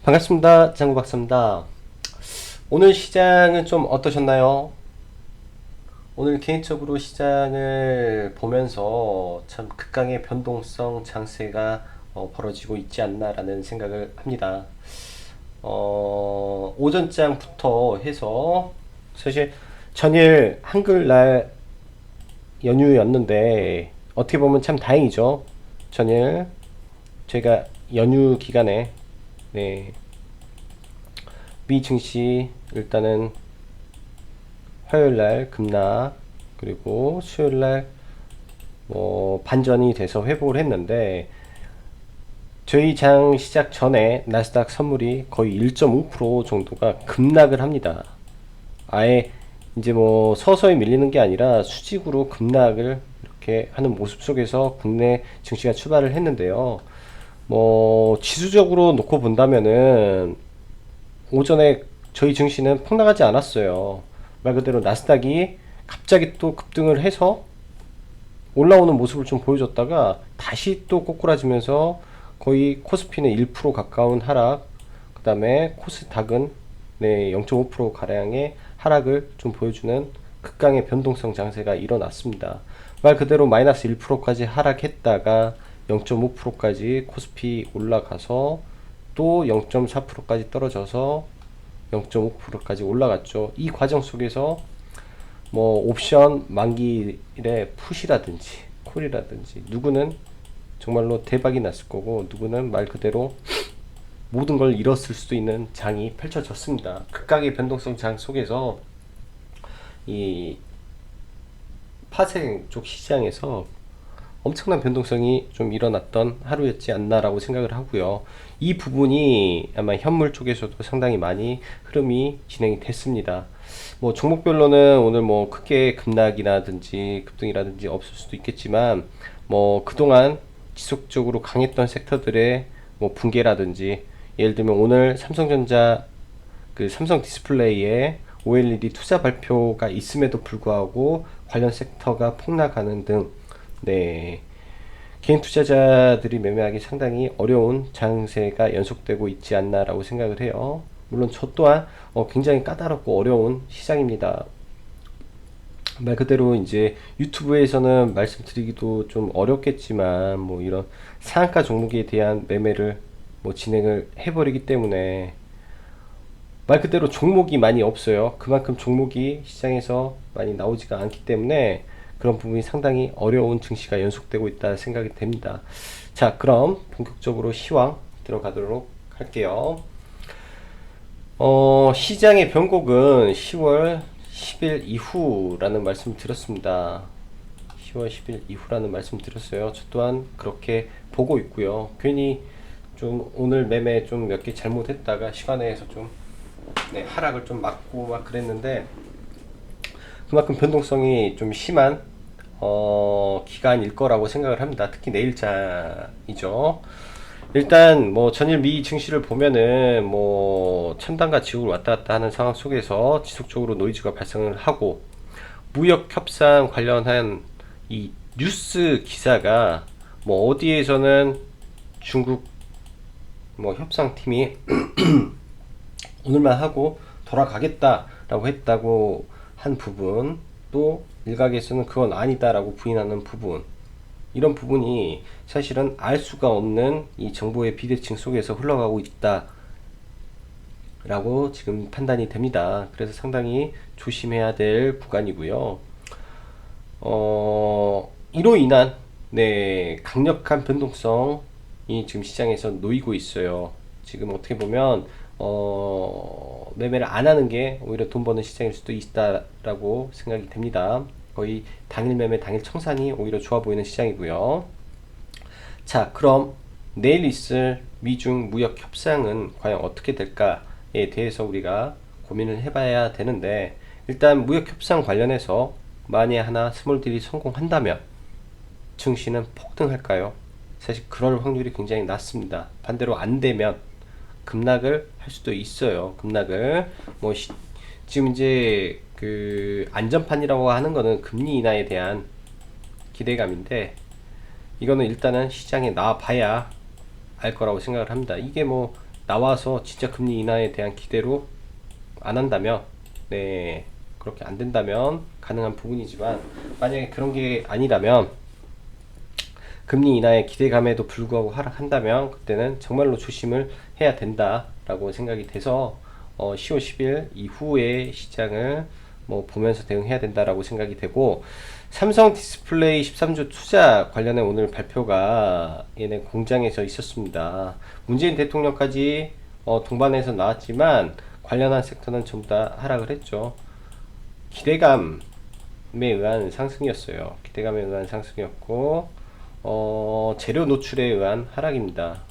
반갑습니다. 장구 박사입니다. 오늘 시장은 좀 어떠셨나요? 오늘 개인적으로 시장을 보면서 참 극강의 변동성 장세가 벌어지고 있지 않나라는 생각을 합니다. 오전장부터 해서 사실 전일 한글날 연휴였는데 어떻게 보면 참 다행이죠. 전일 제가 연휴 기간에 네, 미 증시 일단은 화요일날 급락 그리고 수요일날 뭐 반전이 돼서 회복을 했는데 저희 장 시작 전에 나스닥 선물이 거의 1.5% 정도가 급락을 합니다. 아예 이제 뭐 서서히 밀리는 게 아니라 수직으로 급락을 이렇게 하는 모습 속에서 국내 증시가 출발을 했는데요. 뭐 지수적으로 놓고 본다면은 오전에 저희 증시는 폭락하지 않았어요. 말 그대로 나스닥이 갑자기 또 급등을 해서 올라오는 모습을 좀 보여줬다가 다시 또 꼬꾸라지면서 거의 코스피는 1% 가까운 하락, 그 다음에 코스닥은 네, 0.5% 가량의 하락을 좀 보여주는 극강의 변동성 장세가 일어났습니다. 말 그대로 마이너스 1%까지 하락했다가 0.5%까지 코스피 올라가서 또 0.4%까지 떨어져서 0.5%까지 올라갔죠. 이 과정 속에서 뭐 옵션 만기일에 풋이라든지 콜이라든지 누구는 정말로 대박이 났을 거고 누구는 말 그대로 모든 걸 잃었을 수도 있는 장이 펼쳐졌습니다. 극강의 변동성 장 속에서 이 파생 쪽 시장에서 엄청난 변동성이 좀 일어났던 하루였지 않나라고 생각을 하고요. 이 부분이 아마 현물 쪽에서도 상당히 많이 흐름이 진행이 됐습니다. 뭐 종목별로는 오늘 뭐 크게 급락이라든지 급등이라든지 없을 수도 있겠지만 뭐 그동안 지속적으로 강했던 섹터들의 뭐 붕괴라든지 예를 들면 오늘 삼성전자 그 삼성 디스플레이에 OLED 투자 발표가 있음에도 불구하고 관련 섹터가 폭락하는 등 네, 개인 투자자들이 매매하기 상당히 어려운 장세가 연속되고 있지 않나라고 생각을 해요. 물론 저 또한 굉장히 까다롭고 어려운 시장입니다. 말 그대로 이제 유튜브에서는 말씀드리기도 좀 어렵겠지만 뭐 이런 상한가 종목에 대한 매매를 뭐 진행을 해버리기 때문에 말 그대로 종목이 많이 없어요. 그만큼 종목이 시장에서 많이 나오지가 않기 때문에 그런 부분이 상당히 어려운 증시가 연속되고 있다 생각이 됩니다. 자, 그럼 본격적으로 시황 들어가도록 할게요. 시장의 변곡은 10월 10일 이후라는 말씀 드렸습니다. 10월 10일 이후라는 말씀 드렸어요. 저 또한 그렇게 보고 있고요. 괜히 좀 오늘 매매 좀 몇 개 잘못했다가 시간에서 좀 네, 하락을 좀 막고 막 그랬는데 그만큼 변동성이 좀 심한 기간일 거라고 생각을 합니다. 특히 내일자이죠. 일단 뭐 전일 미 증시를 보면은 뭐 천당과 지옥을 왔다 갔다 하는 상황 속에서 지속적으로 노이즈가 발생을 하고 무역 협상 관련한 이 뉴스 기사가 뭐 어디에서는 중국 뭐 협상팀이 오늘만 하고 돌아가겠다라고 했다고 한 부분, 또 일각에서는 그건 아니다라고 부인하는 부분, 이런 부분이 사실은 알 수가 없는 이 정보의 비대칭 속에서 흘러가고 있다라고 지금 판단이 됩니다. 그래서 상당히 조심해야 될 구간이고요. 이로 인한 네, 강력한 변동성이 지금 시장에서 놓이고 있어요. 지금 어떻게 보면 매매를 안 하는 게 오히려 돈 버는 시장일 수도 있다라고 생각이 됩니다. 거의 당일 매매, 당일 청산이 오히려 좋아 보이는 시장이고요. 자, 그럼 내일 있을 미중 무역 협상은 과연 어떻게 될까에 대해서 우리가 고민을 해봐야 되는데, 일단 무역 협상 관련해서 만에 하나 스몰딜이 성공한다면 증시는 폭등할까요? 사실 그럴 확률이 굉장히 낮습니다. 반대로 안 되면 급락을 할 수도 있어요. 급락을 뭐 지금 이제 그 안전판이라고 하는 거는 금리 인하에 대한 기대감인데, 이거는 일단은 시장에 나와 봐야 알 거라고 생각을 합니다. 이게 뭐 나와서 진짜 금리 인하에 대한 기대로 안 한다면, 네, 그렇게 안 된다면 가능한 부분이지만, 만약에 그런 게 아니라면, 금리 인하의 기대감에도 불구하고 하락한다면 그때는 정말로 조심을 해야 된다라고 생각이 돼서 10월 10일 이후의 시장을 뭐 보면서 대응해야 된다라고 생각이 되고, 삼성 디스플레이 13조 투자 관련해 오늘 발표가 얘네 공장에서 있었습니다. 문재인 대통령까지 동반해서 나왔지만 관련한 섹터는 전부 다 하락을 했죠. 기대감에 의한 상승이었어요. 기대감에 의한 상승이었고, 재료 노출에 의한 하락입니다.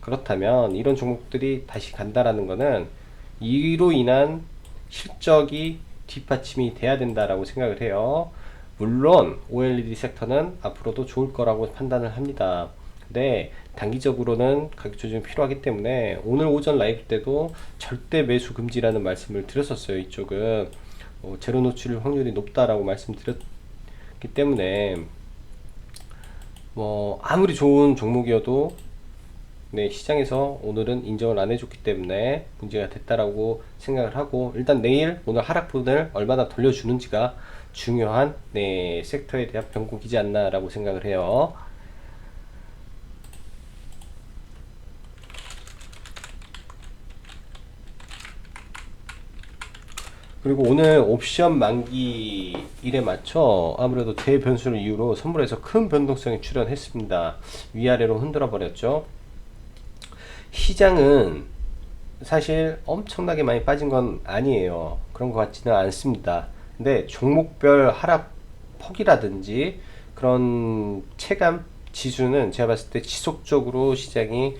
그렇다면 이런 종목들이 다시 간다라는 것은 이로 인한 실적이 뒷받침이 돼야 된다라고 생각을 해요. 물론 OLED 섹터는 앞으로도 좋을 거라고 판단을 합니다. 근데 단기적으로는 가격 조정이 필요하기 때문에 오늘 오전 라이브 때도 절대 매수 금지라는 말씀을 드렸었어요. 이쪽은 제로 노출 확률이 높다라고 말씀드렸기 때문에 뭐 아무리 좋은 종목이어도 네, 시장에서 오늘은 인정을 안 해줬기 때문에 문제가 됐다라고 생각을 하고, 일단 내일 오늘 하락분을 얼마나 돌려주는지가 중요한 네, 섹터에 대한 변곡이지 않나라고 생각을 해요. 그리고 오늘 옵션 만기일에 맞춰 아무래도 대변수를 이유로 선물에서 큰 변동성이 출현했습니다. 위아래로 흔들어 버렸죠. 시장은 사실 엄청나게 많이 빠진 건 아니에요. 그런 것 같지는 않습니다. 근데 종목별 하락 폭이라든지 그런 체감 지수는 제가 봤을 때 지속적으로 시장이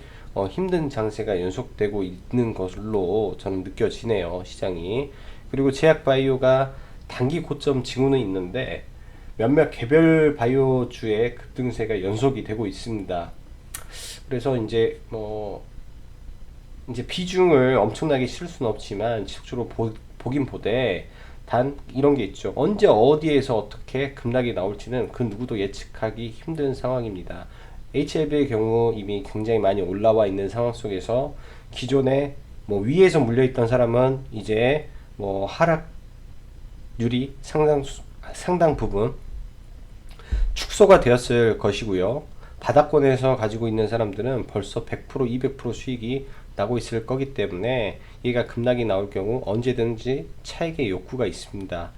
힘든 장세가 연속되고 있는 것으로 저는 느껴지네요. 시장이. 그리고 제약바이오가 단기 고점 징후는 있는데 몇몇 개별 바이오주의 급등세가 연속이 되고 있습니다. 그래서 이제 비중을 엄청나게 실을 수는 없지만 지속적으로 보긴 보되, 단 이런 게 있죠. 언제 어디에서 어떻게 급락이 나올지는 그 누구도 예측하기 힘든 상황입니다. HLB의 경우 이미 굉장히 많이 올라와 있는 상황 속에서 기존에 뭐 위에서 물려있던 사람은 이제 뭐 하락률이 상당 부분 축소가 되었을 것이고요. 바닥권에서 가지고 있는 사람들은 벌써 100%, 200% 수익이 나고 있을 거기 때문에 얘가 급락이 나올 경우 언제든지 차익의 욕구가 있습니다.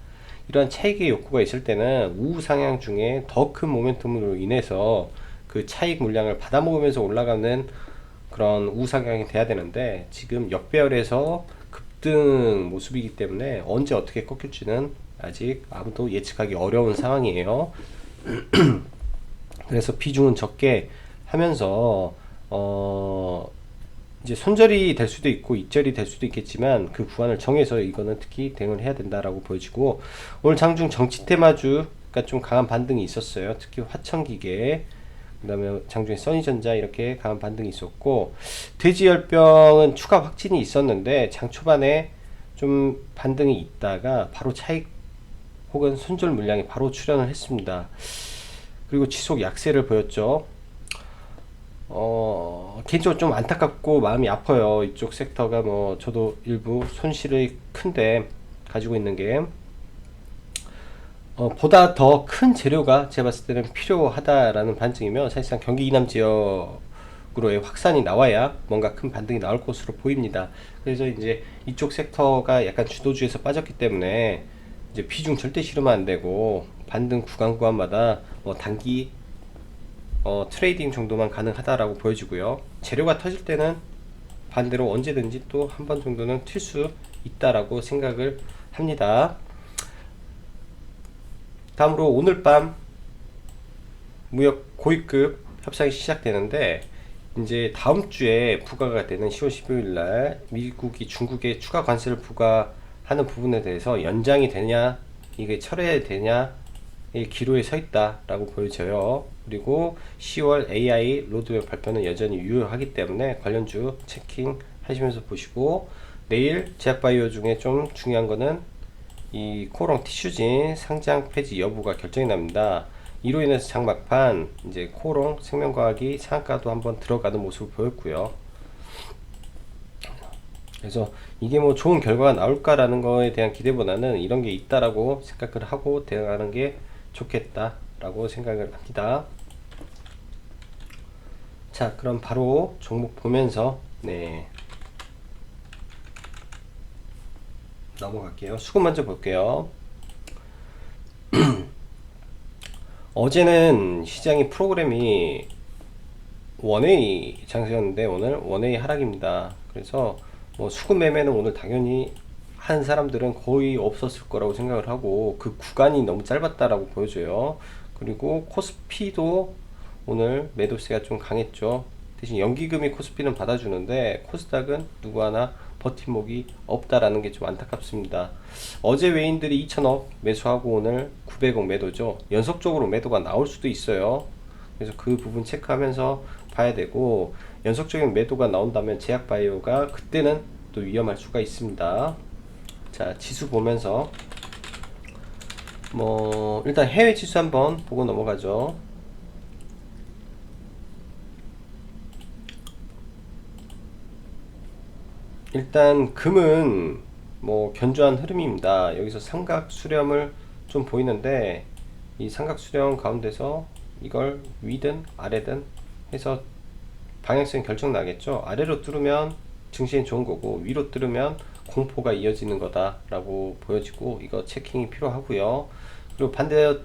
이러한 차익의 욕구가 있을 때는 우상향 중에 더 큰 모멘텀으로 인해서 그 차익 물량을 받아먹으면서 올라가는 그런 우상향이 돼야 되는데, 지금 역배열에서 급등 모습이기 때문에 언제 어떻게 꺾일지는 아직 아무도 예측하기 어려운 상황이에요. 그래서 비중은 적게 하면서 이제 손절이 될 수도 있고 입절이 될 수도 있겠지만 그 구간을 정해서 이거는 특히 대응을 해야 된다라고 보여지고, 오늘 장중 정치 테마주가 좀 강한 반등이 있었어요. 특히 화천기계, 그 다음에 장중에 써니전자 이렇게 강한 반등이 있었고, 돼지열병은 추가 확진이 있었는데 장 초반에 좀 반등이 있다가 바로 차익 혹은 손절 물량이 바로 출현을 했습니다. 그리고 지속 약세를 보였죠. 개인적으로 좀 안타깝고 마음이 아파요. 이쪽 섹터가 뭐 저도 일부 손실이 큰데 가지고 있는 게 보다 더 큰 재료가 제가 봤을 때는 필요하다라는 반증이며, 사실상 경기 이남 지역으로의 확산이 나와야 뭔가 큰 반등이 나올 것으로 보입니다. 그래서 이제 이쪽 섹터가 약간 주도주에서 빠졌기 때문에 이제 비중 절대 실으면 안 되고 반등 구간마다 단기 트레이딩 정도만 가능하다라고 보여지고요. 재료가 터질 때는 반대로 언제든지 또 한 번 정도는 튈 수 있다라고 생각을 합니다. 다음으로 오늘 밤 무역 고위급 협상이 시작되는데, 이제 다음 주에 부과가 되는 10월 15일 날 미국이 중국에 추가 관세를 부과하는 부분에 대해서 연장이 되냐, 이게 철회되냐, 이 기로에 서 있다라고 보여져요. 그리고 10월 AI 로드맵 발표는 여전히 유효하기 때문에 관련주 체킹 하시면서 보시고, 내일 제약바이오 중에 좀 중요한 거는 이 코오롱 티슈진 상장 폐지 여부가 결정이 납니다. 이로 인해서 장막판 이제 코오롱 생명과학이 상한가도 한번 들어가는 모습을 보였고요. 그래서 이게 뭐 좋은 결과가 나올까라는 거에 대한 기대보다는 이런 게 있다라고 생각을 하고 대응하는 게 좋겠다라고 생각을 합니다. 자, 그럼 바로 종목 보면서 넘어갈게요. 수급 먼저 볼게요. 어제는 시장이 프로그램이 원웨이 장세였는데 오늘 원웨이 하락입니다. 그래서 뭐 수급 매매는 오늘 당연히 한 사람들은 거의 없었을 거라고 생각을 하고 그 구간이 너무 짧았다라고 보여줘요. 그리고 코스피도 오늘 매도세가 좀 강했죠. 대신 연기금이 코스피는 받아주는데 코스닥은 누구 하나 버팀목이 없다라는 게 좀 안타깝습니다. 어제 외인들이 2천억 매수하고 오늘 900억 매도죠. 연속적으로 매도가 나올 수도 있어요. 그래서 그 부분 체크하면서 봐야 되고, 연속적인 매도가 나온다면 제약바이오가 그때는 또 위험할 수가 있습니다. 자, 지수 보면서 뭐 일단 해외 지수 한번 보고 넘어가죠. 일단 금은 뭐 견조한 흐름입니다. 여기서 삼각 수렴을 좀 보이는데 이 삼각 수렴 가운데서 이걸 위든 아래든 해서 방향성이 결정 나겠죠. 아래로 뚫으면 증시엔 좋은 거고 위로 뚫으면 공포가 이어지는 거다라고 보여지고 이거 체킹이 필요하고요. 그리고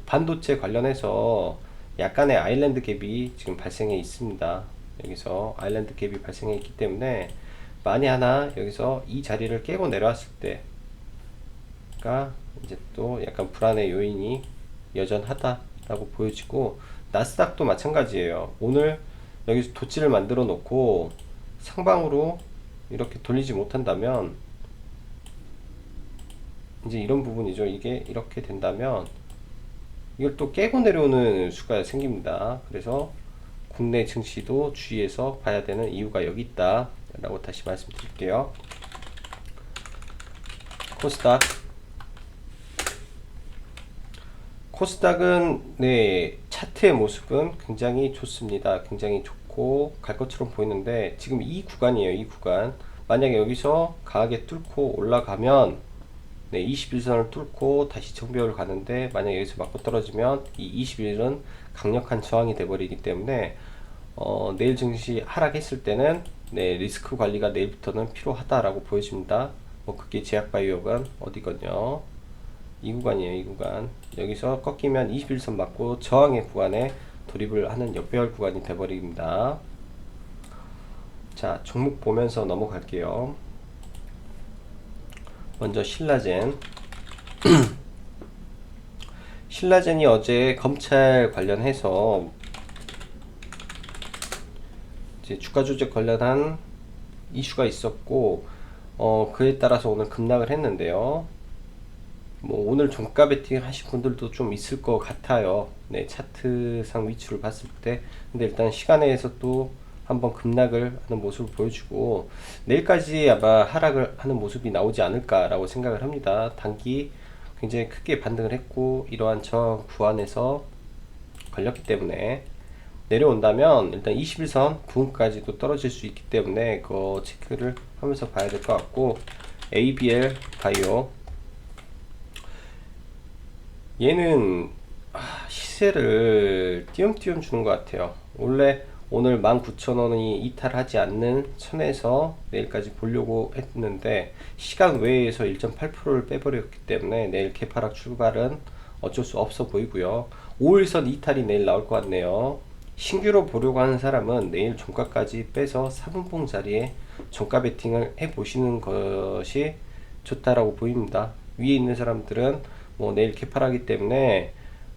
반도체 관련해서 약간의 아일랜드 갭이 지금 발생해 있습니다. 여기서 아일랜드 갭이 발생해 있기 때문에 만에 하나 여기서 이 자리를 깨고 내려왔을 때가 이제 또 약간 불안의 요인이 여전하다라고 보여지고, 나스닥도 마찬가지예요. 오늘 여기서 도치를 만들어 놓고 상방으로 이렇게 돌리지 못한다면 이제 이런 부분이죠. 이게 이렇게 된다면 이걸 또 깨고 내려오는 수가 생깁니다. 그래서 국내 증시도 주의해서 봐야 되는 이유가 여기 있다 라고 다시 말씀드릴게요. 코스닥은 차트의 모습은 굉장히 좋습니다. 굉장히 좋고 갈 것처럼 보이는데 지금 이 구간이에요. 이 구간 만약에 여기서 강하게 뚫고 올라가면 21선을 뚫고 다시 정배열 가는데, 만약에 여기서 맞고 떨어지면 이 21은 강력한 저항이 돼버리기 때문에 내일 증시 하락했을 때는 리스크 관리가 내일부터는 필요하다라고 보여집니다. 뭐 그게 제약바이오가 어디거든요. 이 구간이에요. 이 구간 여기서 꺾이면 21선 맞고 저항의 구간에 돌입을 하는 역배열 구간이 돼버립니다. 자, 종목 보면서 넘어갈게요. 먼저 신라젠. 신라젠이 어제 검찰 관련해서 이제 주가 조작 관련한 이슈가 있었고 그에 따라서 오늘 급락을 했는데요. 뭐 오늘 종가 베팅 하신 분들도 좀 있을 것 같아요. 차트상 위치를 봤을 때. 근데 일단 시간에서 또 한번 급락을 하는 모습을 보여주고 내일까지 아마 하락을 하는 모습이 나오지 않을까라고 생각을 합니다. 단기 굉장히 크게 반등을 했고 이러한 저항 구간에서 걸렸기 때문에 내려온다면 일단 21선 부근까지도 떨어질 수 있기 때문에 그거 체크를 하면서 봐야 될 것 같고, ABL 바이오 얘는 시세를 띄엄띄엄 주는 것 같아요. 원래 오늘 19,000원이 이탈하지 않는 선에서 내일까지 보려고 했는데 시간 외에서 1.8%를 빼버렸기 때문에 내일 개파락 출발은 어쩔 수 없어 보이고요. 5일선 이탈이 내일 나올 것 같네요. 신규로 보려고 하는 사람은 내일 종가까지 빼서 4분봉 자리에 종가 베팅을 해 보시는 것이 좋다라고 보입니다. 위에 있는 사람들은 뭐 내일 개파라기 때문에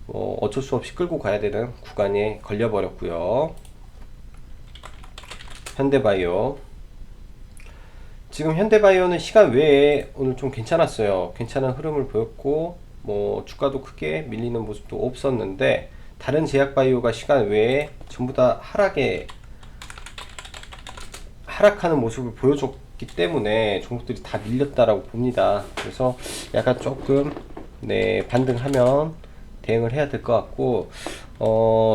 어쩔 수 없이 끌고 가야 되는 구간에 걸려 버렸고요. 현대바이오, 지금 현대바이오는 시간 외에 오늘 좀 괜찮았어요. 괜찮은 흐름을 보였고 뭐 주가도 크게 밀리는 모습도 없었는데 다른 제약바이오가 시간 외에 전부 다 하락하는 모습을 보여줬기 때문에 종목들이 다 밀렸다라고 봅니다. 그래서 약간 조금 반등하면 대응을 해야 될 것 같고,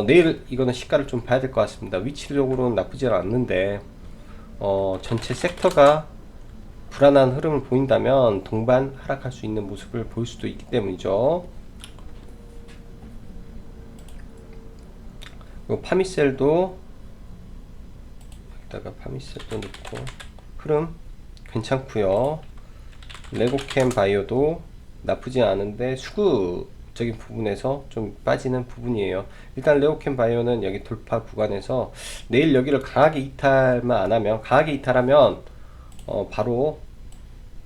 내일 이거는 시가를 좀 봐야 될 것 같습니다. 위치적으로는 나쁘지 않는데 전체 섹터가 불안한 흐름을 보인다면 동반 하락할 수 있는 모습을 보일 수도 있기 때문이죠. 그리고 파미셀도 여기다가 파미셀도 넣고 흐름 괜찮고요. 레고캠 바이오도 나쁘지 않은데 수급적인 부분에서 좀 빠지는 부분이에요. 일단 레고캠 바이오는 여기 돌파 구간에서 내일 여기를 강하게 이탈만 안 하면, 강하게 이탈하면 바로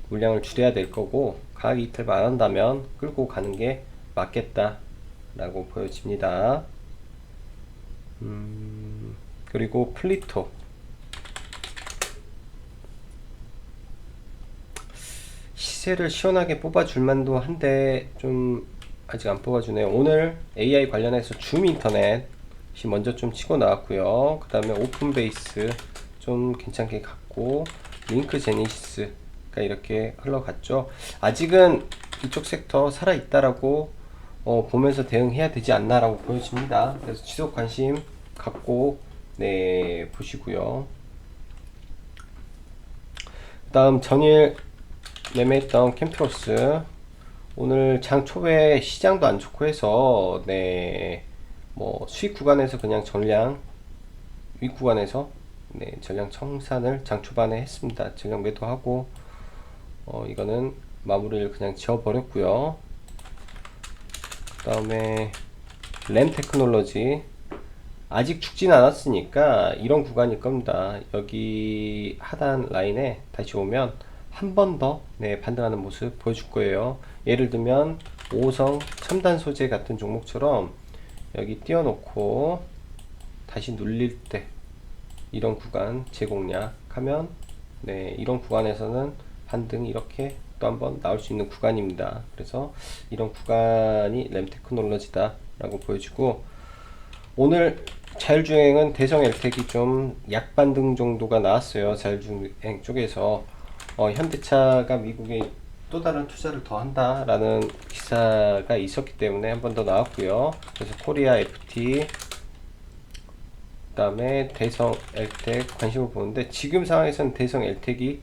물량을 줄여야 될 거고, 강하게 이탈만 안 한다면 끌고 가는 게 맞겠다 라고 보여집니다. 그리고 플리토 시세를 시원하게 뽑아줄 만도 한데 좀 아직 안 뽑아주네요. 오늘 AI 관련해서 줌 인터넷이 먼저 좀 치고 나왔고요. 그 다음에 오픈베이스 좀 괜찮게 갔고, 링크 제니시스가 이렇게 흘러갔죠. 아직은 이쪽 섹터 살아있다라고 보면서 대응해야 되지 않나라고 보여집니다. 그래서 지속 관심 갖고 보시고요. 그 다음 전일 매매했던 캠프로스 오늘 장 초에 시장도 안 좋고 해서 뭐 수익 구간에서 그냥 전량 윗 구간에서 전량 청산을 장 초반에 했습니다. 전량 매도하고 이거는 마무리를 그냥 지워버렸고요. 그 다음에 램 테크놀로지 아직 죽진 않았으니까 이런 구간일 겁니다. 여기 하단 라인에 다시 오면 한 번 더 반등하는 모습 보여줄 거예요. 예를 들면 5성 첨단 소재 같은 종목처럼 여기 띄워놓고 다시 눌릴 때 이런 구간 재공략 하면 이런 구간에서는 반등이 이렇게 또 한번 나올 수 있는 구간입니다. 그래서 이런 구간이 램테크놀로지다 라고 보여주고, 오늘 자율주행은 대성 엘텍이 좀 약반등 정도가 나왔어요. 자율주행 쪽에서 현대차가 미국에 또 다른 투자를 더 한다라는 기사가 있었기 때문에 한 번 더 나왔고요. 그래서 코리아 FT 그 다음에 대성 엘텍 관심을 보는데, 지금 상황에서는 대성 엘텍이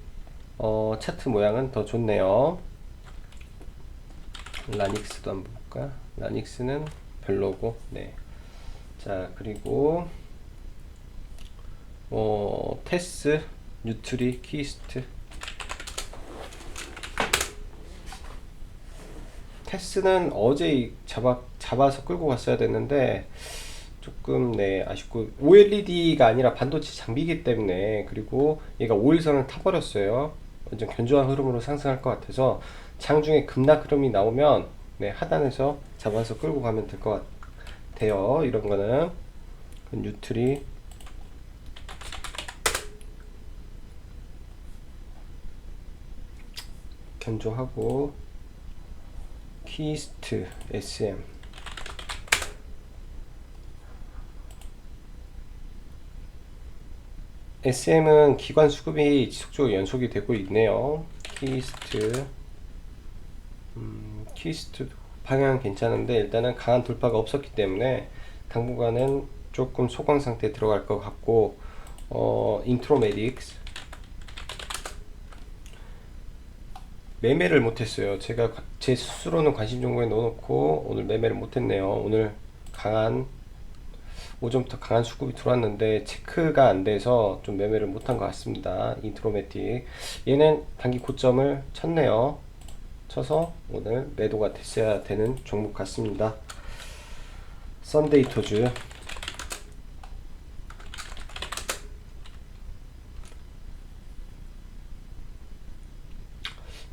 차트 모양은 더 좋네요. 라닉스도 한번 볼까? 라닉스는 별로고. 자, 그리고 테스, 뉴트리, 키스트. 테스는 어제 잡아서 끌고 갔어야 됐는데 조금 아쉽고, OLED가 아니라 반도체 장비이기 때문에, 그리고 얘가 5일선을 타버렸어요. 완전 견조한 흐름으로 상승할 것 같아서 장중에 급락 흐름이 나오면 하단에서 잡아서 끌고 가면 될 것 같아요. 이런 거는 뉴트리, 견조하고, 키스트, SM. SM은 기관 수급이 지속적으로 연속이 되고 있네요. 키스트, 키스트 방향 괜찮은데 일단은 강한 돌파가 없었기 때문에 당분간은 조금 소강 상태에 들어갈 것 같고, 인트로메딕스 매매를 못했어요. 제가 제 스스로는 관심 종목에 넣어놓고 오늘 매매를 못했네요. 오늘 오전부터 강한 수급이 들어왔는데 체크가 안 돼서 좀 매매를 못한 것 같습니다. 인트로매틱 얘는 단기 고점을 쳤네요. 쳐서 오늘 매도가 됐어야 되는 종목 같습니다. 썬데이토즈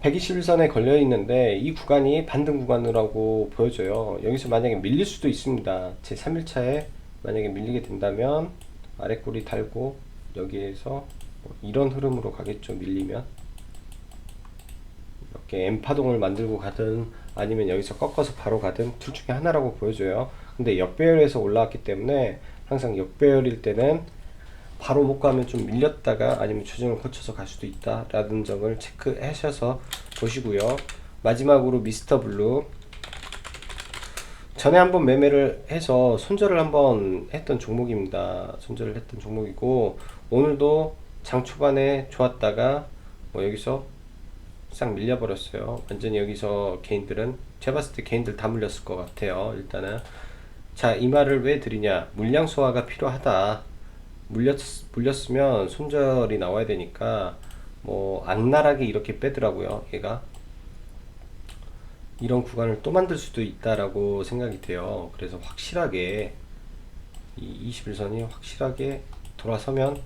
121선에 걸려 있는데 이 구간이 반등 구간이라고 보여져요. 여기서 만약에 밀릴 수도 있습니다. 제 3일차에 만약에 밀리게 된다면 아래꼬리 달고 여기에서 이런 흐름으로 가겠죠. 밀리면 이렇게 M파동을 만들고 가든 아니면 여기서 꺾어서 바로 가든 둘 중에 하나라고 보여져요. 근데 역배열에서 올라왔기 때문에 항상 역배열일 때는 바로 못 가면 좀 밀렸다가 아니면 조정을 거쳐서 갈 수도 있다 라는 점을 체크하셔서 보시고요. 마지막으로 미스터 블루 전에 한번 매매를 해서 손절을 한번 했던 종목입니다. 손절을 했던 종목이고, 오늘도 장 초반에 좋았다가 뭐 여기서 싹 밀려버렸어요. 완전히 여기서 개인들은, 제가 봤을 때 개인들 다 물렸을 것 같아요. 일단은 자, 이 말을 왜 드리냐, 물량 소화가 필요하다. 물렸으면 손절이 나와야 되니까 뭐 악랄하게 이렇게 빼더라고요. 얘가 이런 구간을 또 만들 수도 있다라고 생각이 돼요. 그래서 확실하게 이 21선이 확실하게 돌아서면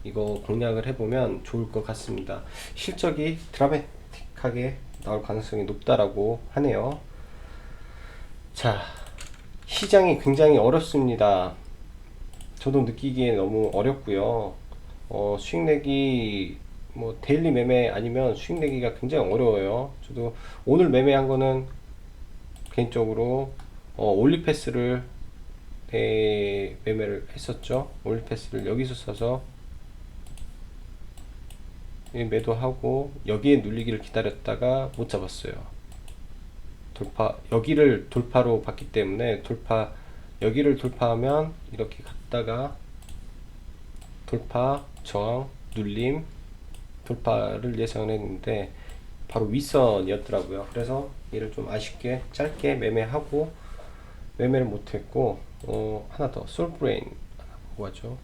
이거 공략을 해보면 좋을 것 같습니다. 실적이 드라마틱하게 나올 가능성이 높다라고 하네요. 자, 시장이 굉장히 어렵습니다. 저도 느끼기에 너무 어렵고요. 수익 내기 뭐 데일리 매매 아니면 수익 내기가 굉장히 어려워요. 저도 오늘 매매한 거는 개인적으로 올리패스를 매매를 했었죠. 올리패스를 여기서 써서 매도하고 여기에 눌리기를 기다렸다가 못 잡았어요. 돌파, 여기를 돌파로 봤기 때문에 여기를 돌파하면 이렇게 갔다가 돌파, 저항, 눌림, 돌파를 예상을 했는데 바로 윗선이었더라고요. 그래서 얘를 좀 아쉽게 짧게 매매하고 매매를 못했고, 하나 더 솔브레인 보고 하죠.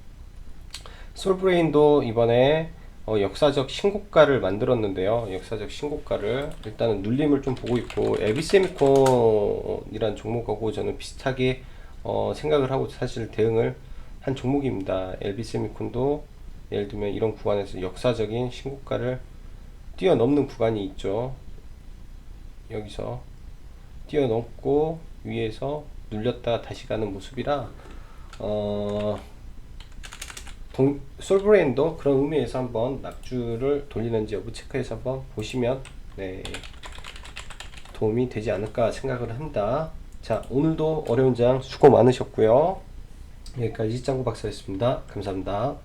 솔브레인도 이번에 역사적 신고가를 만들었는데요. 역사적 신고가를 일단은 눌림을 좀 보고 있고, 에비세미콘이란 종목하고 저는 비슷하게 생각을 하고 사실 대응을 한 종목입니다. LB세미콘도 예를 들면 이런 구간에서 역사적인 신고가를 뛰어넘는 구간이 있죠. 여기서 뛰어넘고 위에서 눌렸다가 다시 가는 모습이라 솔브레인도 그런 의미에서 한번 낙주를 돌리는지 여부 체크해서 한번 보시면 네, 도움이 되지 않을까 생각을 합니다. 자, 오늘도 어려운 장 수고 많으셨고요. 여기까지 짱구 박사였습니다. 감사합니다.